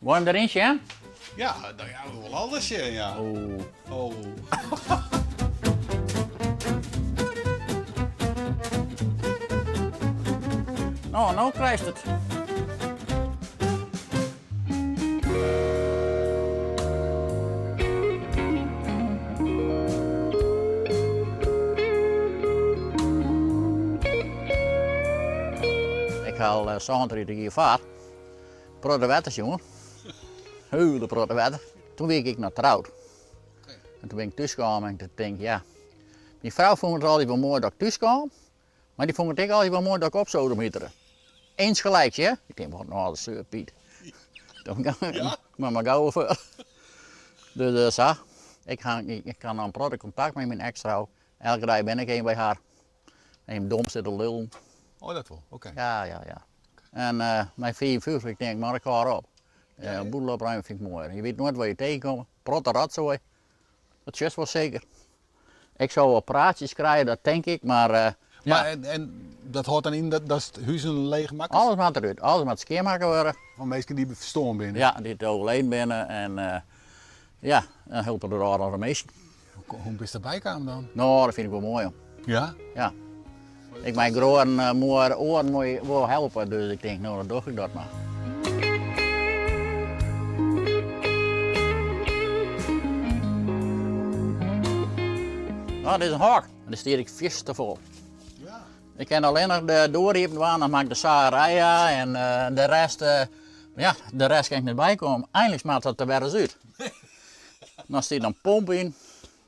Wil je hem erin zien? Ja, nou ja, wel alles, ja. Oh. Oh. Nou krijgt het. Ik haal Sander hier vaart. Protte wetters, jongen. Hele protte wetter. Toen werd ik nog trouwd. En toen ben ik thuisgekomen en toen denk ik, ja. Die vrouw vond het altijd wel mooi dat ik thuis kwam. Maar die vond het ik altijd wel mooi dat ik op zou mieteren. Eens gelijk, hè? Ik denk, wat nou, dat is Piet. Dan kan ik maar gauw voor. Dus zo. Ik ga dan protte contact met mijn ex-vrouw. Elke dag ben ik een bij haar. En dom zit te lullen. Oh, dat wel, oké. Ja. En mijn 54, ik denk, maar ik ga op. Een boel opruimen vind ik mooi. Je weet nooit waar je tegenkomt. Protte ratzooi. Dat is wel zeker. Ik zou wel praatjes krijgen, dat denk ik, maar... Maar en dat hoort dan in dat het huizen leeg maken? Alles moet eruit, alles moet schoonmaken worden. Van mensen die verstorven binnen? Ja, die overleden binnen en ja, dan helpen er andere mensen. Hoe is dat bijkomen dan? Nou, dat vind ik wel mooi. Hoor. Ja? Ja. Ik mijn groen mooie oren wil helpen, dus ik denk, nou dan doe ik dat maar. Nou, dit is een hak. En daar steer ik vis te vol. Ja. Ik ken alleen nog de doorriepen waar, dan maak ik de zagerija en de rest, de rest kan ik niet bijkomen. Eindelijk maakt dat er weer eens uit. Dan steekt een pomp in.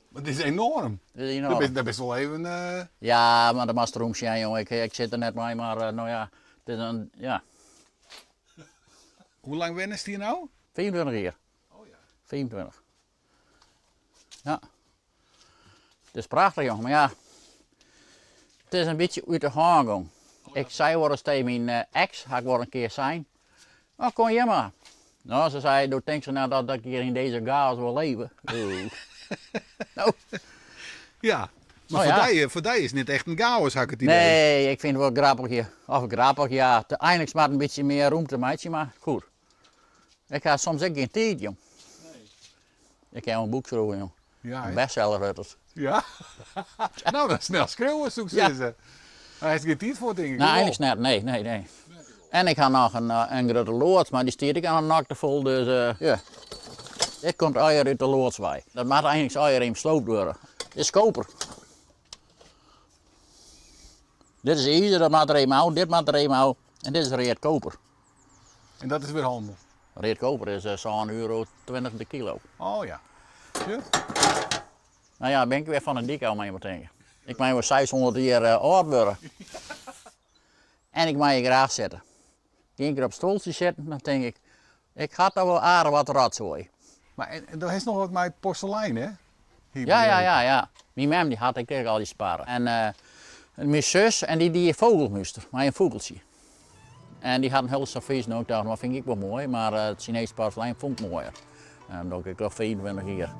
Maar dit is enorm. Dit is enorm. Dat is best wel even... Ja, maar dat mag erom zijn, jongen. Ik zit er net bij, maar nou ja, het is een, ja, Hoe lang wennen ze hier nou? 24 jaar. Oh ja. 24. Ja. Het is prachtig, jongen, maar ja, het is een beetje uit de hand gegaan. Ik zei wel eens tegen mijn ex, ga ik wel een keer zijn. Nou, kom je maar. Nou, ze zei, doe denk ze nou dat ik hier in deze chaos wil leven. Nou, Ja. Maar Nou ja. voor die is het niet echt een chaos, had ik het idee. nee, ik vind het wel grappig hier. Of grappig, ja. Eindelijk smaakt een beetje meer ruimte, meidje, maar goed. Ik ga soms ook geen tijd, jong. Nee. Ik heb een boek schrijven, jong. Ja, Een hè? bestseller. Ja? Nou, dat is snel schreeuwen, zoek ze. Ja. Hij heeft er geen tijd voor, denk ik. Nou, eigenlijk net, nee. En ik had nog een grote loods, maar die stier ik aan een nakte vol, dus ja. Dit komt eier uit de loodswij. Dat mag eigenlijk eier in sloopt worden. Dit is koper. Dit is ijzer, dat maakt er eenmaal, dit maakt er eenmaal. En dit is reet koper. En dat is weer handel. Reet koper is zo'n €1,20 de kilo. Oh ja. Ja? Nou ja, ben ik weer van een dik al mee moet denken. Ik mag weer 600 jaar oud worden. En ik mag je graag zetten. Eén keer op stoeltje zitten, dan denk ik ga toch wel aardig wat ratzooi. Maar en er is nog wat met porselein, hè? Hier Ja. Mijn mem die had ik al die sparen. En mijn zus, en die vogelmuster, maar een vogeltje. En die had een heel servies ook, dacht, dat vind ik wel mooi, maar het Chinese porselein vond ik mooier. En dat ik al 24 jaar.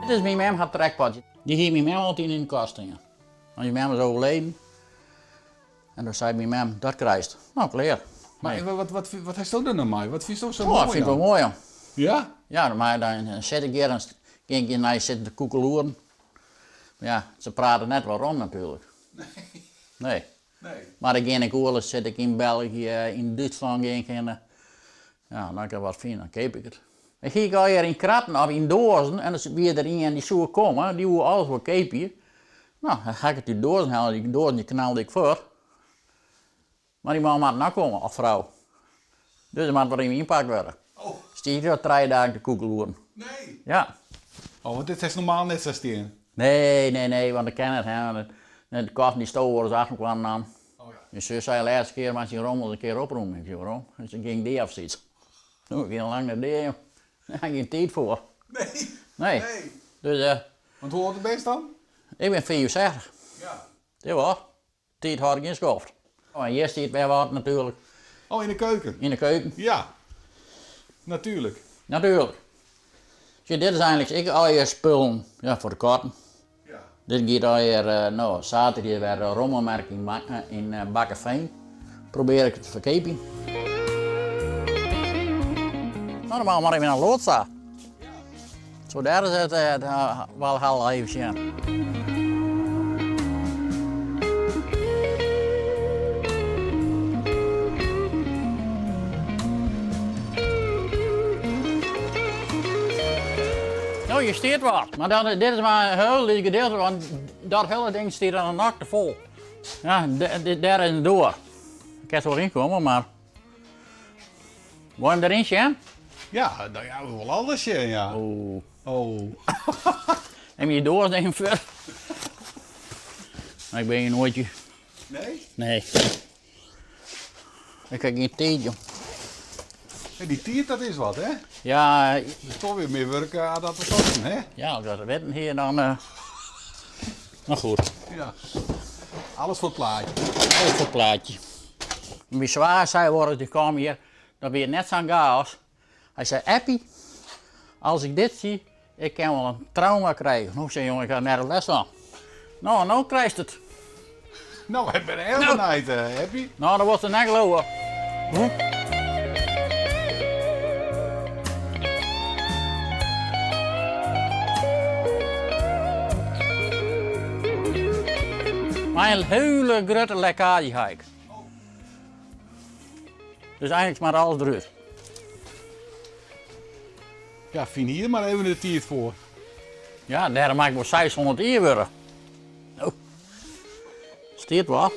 Dit is mijn mem, haar trekpadje. Die heeft mijn mem altijd in de kast. Ja. Want mijn mem is overleden. En toen zei mijn mem, dat krijgt. Nou, klaar. Maar wat heeft dat dan nou mee? Wat vind je toch zo Oh, mooi dat vind ik wel dan? mooi, joh. Ja? Ja, maar dan zit ik hier en ging ik naar je zitten te koekeloeren. Maar ja, ze praten net wel rond natuurlijk. Nee. Nee. Maar dan ging ik oorlog, zit ik in België, in Duitsland ging ik en ja, dan kan ik wat vinden, dan keep ik het. Dan ging ik al hier in kratten of in dozen en dan weer erin en die zoeken komen, die hoe alles wel keepje. Nou, dan ga ik het die dozen halen, die dozen die knalde ik voor. Maar die man moet nou komen, of vrouw. Dus er moet er even inpakt worden. Oh. Stier je 3 dagen te koekeloeren. Nee. Ja. Oh, want dit is normaal net zoals die. Nee, want ik ken het. Hè. De kast die stoel worden ze achterkwamen aan. Oh ja. Mijn zus zei de laatste keer, maar ze rommel een keer oproemen. Ik zei, waarom? En ze ging die afzitten. Nou, ik ging lang naar die, daar heb je geen tijd voor. Nee. Nee. Nee. Dus Want hoe oud ben je dan? ik ben 64. Ja. Dat was. Tijd had ik inschoft. Oh, en hier staat weer wat natuurlijk. Oh, in de keuken? In de keuken. Ja. Natuurlijk. Natuurlijk. Zie, dit is eigenlijk ik al je spullen ja, voor de katten. Ja. Dit gaat alweer, zaterdag weer de rommelmerking in Bakkeveen. Probeer ik het te verkopen. Nou, dan gaan we maar even naar Loodza. Zo daar is het wel heel even zien. Nou, je steert wat. Maar dit is maar een heel licht gedeelte, want dat hele ding staat aan de nacht vol. Ja, daar is het door. Ik kan er wel in komen, maar... Wil je hem erin zien? Ja, nou ja, wel alles, ja. Oh. Oh. Neem je door, denk ik ver. Maar ik ben je nooitje. Nee? Nee. Ik heb geen tijd, joh. En die tiert, dat is wat, hè? Ja, Dus toch weer meer werken aan dat we kosten, hè? ja, als dat wetten hier dan... Nou goed, Ja. Alles voor het plaatje. alles voor het plaatje. Mijn zwaar zei worden, die kwam hier, dan weer net zo'n chaos. Hij zei, Appie, als ik dit zie, ik kan wel een trauma krijgen. Nou, zei jongen, ik ga naar de les aan. Nou krijg je het. Nou, ik ben er heel benieuwd, happy. Nou, dan wordt het net geloven. Maar een hele grote lekkage ga ik. Dus eigenlijk maar alles eruit. Ja, vind hier maar even de tiert voor. Ja, daarom maak ik wel 600 euro. Oh. Steert wel.